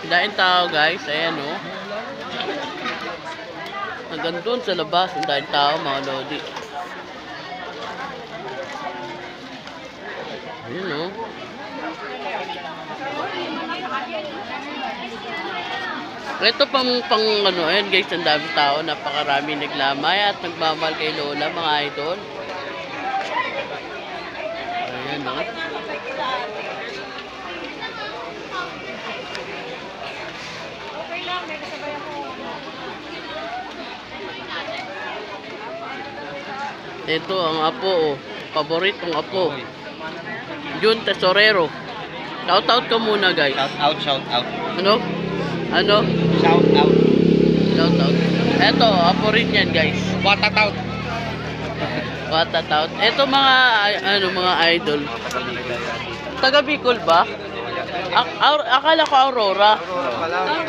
Daing tao guys, ayan o. Hanggang doon sa labas, ang daing tao mga lodi. Ayan o. Ito pang ano, ayan guys, ang daming tao, napakarami naglamay at nagmamahal kay Lola mga idol. Ayan o. Ito ang apo oh. Paboritong apo. Jun Tesorero. Shout out ka muna guys. Shout out. Ano? Ano? Shout out. Shout out. Ito, apo rin yan guys. Watat out. Watat out. Ito mga mga idol. Taga Bicol ba? Akala ko Aurora.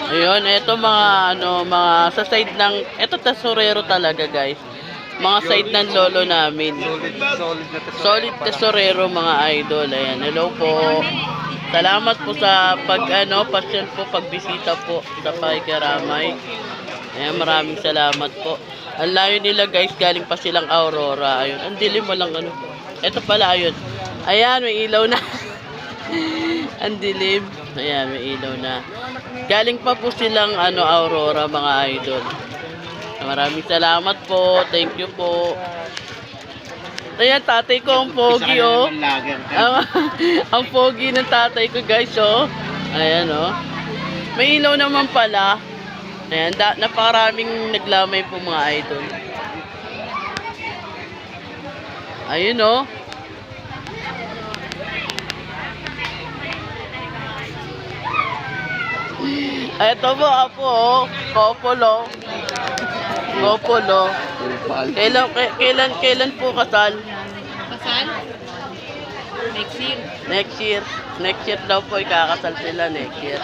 Ayun, ito mga mga sa side ng ito Tesorero talaga guys. Mga side ng lolo namin. Solid Tesorero mga idol. Ayan, hello po. Salamat po sa pasyal po, pagbisita po sa Pakikiramay. Ayan, maraming salamat po. Ang layo nila guys, galing pa silang Aurora. Ayun, ang dilim mo lang ano. Ito pala ayun. Ayan, may ilaw na. Ang dilim. Ayan, may ilaw na. Galing pa po silang Aurora mga idol. Maraming salamat po. Thank you po. Ayan, tatay ko ang pogi oh. Ang pogi ng tatay ko guys oh. Ayan oh. May ilaw naman pala. Ayan, napakaraming naglamay po mga idol. Ayun oh. Ito po apo oh. Kopolo. Kopolo. Kailan po kasal? Kasal? Next year. Next year daw po ikakasal sila next year.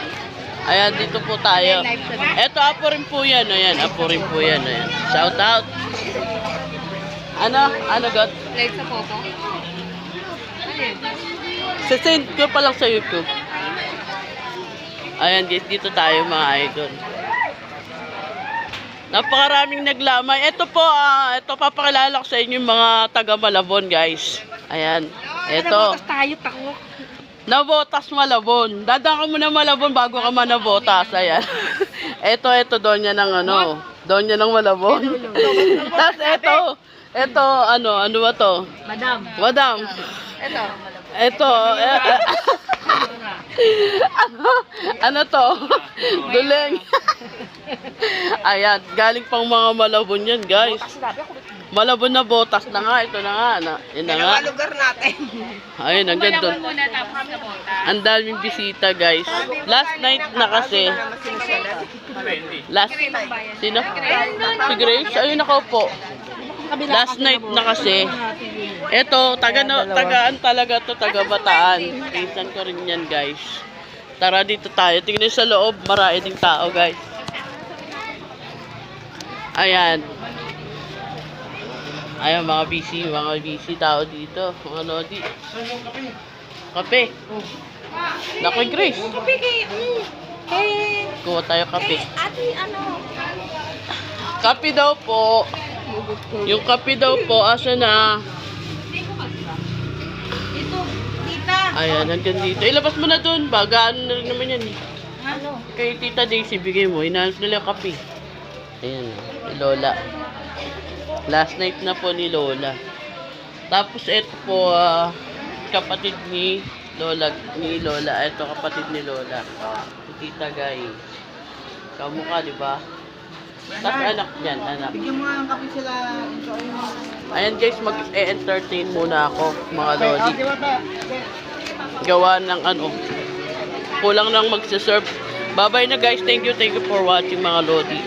Ayan, dito po tayo. Eto, apo rin po yan. Ayan, apo rin po yan. Ayan. Shout out. Ano, God? Live sa photo? Ano yun? Sasend ko pa lang sa YouTube. Ayan guys, dito tayo mga idol. Napakaraming naglamay. Ito po, ito papakilala ko sa inyo yung mga taga Malabon guys. Ayan, ito. Nabotas tayo, tako. Nabotas Malabon. Dadaan ka muna Malabon bago ka manabotas. Ayan. ito donya ng donya ng Malabon. Tapos ito, ano ba to? Madam. Ito, ano to? Duleng. Ayan, galing pang mga Malabon yan, guys. Malabon na botas na nga, ito na nga. Yun na nga. lugar natin. Ayun, ang ganda. Ang daming bisita, guys. Last night na kasi. Sino? Si Grace? Ayun, nakaupo. Last night na kasi. Ito, tagaan talaga to, taga Bataan. Pinsan ko rin yan, guys. Tara dito tayo. Tingnan sa loob, marami ding tao, guys. Ayan. Ayan, mga busy tao dito. Mga lodi. Kape. Nakoy, Grace. Kape Kuha tayo kape. ate, Kape daw po. Yung kape daw po, asa na? Ito, tita. Ayan, hanggang dito. Ilabas mo na dun. Bagaan na rin naman yan. Ano? Kay Tita Daisy, bigay mo. Hinahanap nila yung kape. Ayan, ni Lola. Last night na po ni Lola. Tapos ito po, kapatid ni Lola. Ito kapatid ni Lola. Si Tita Gay. Kamukha, di ba? Tapos anak niyan, anak. Bigyan mo nga ng kape sila. Ayan guys, mag-entertain muna ako, mga lodi. Gawa ng kulang lang magsaserve. Bye-bye na guys, thank you for watching mga lodi.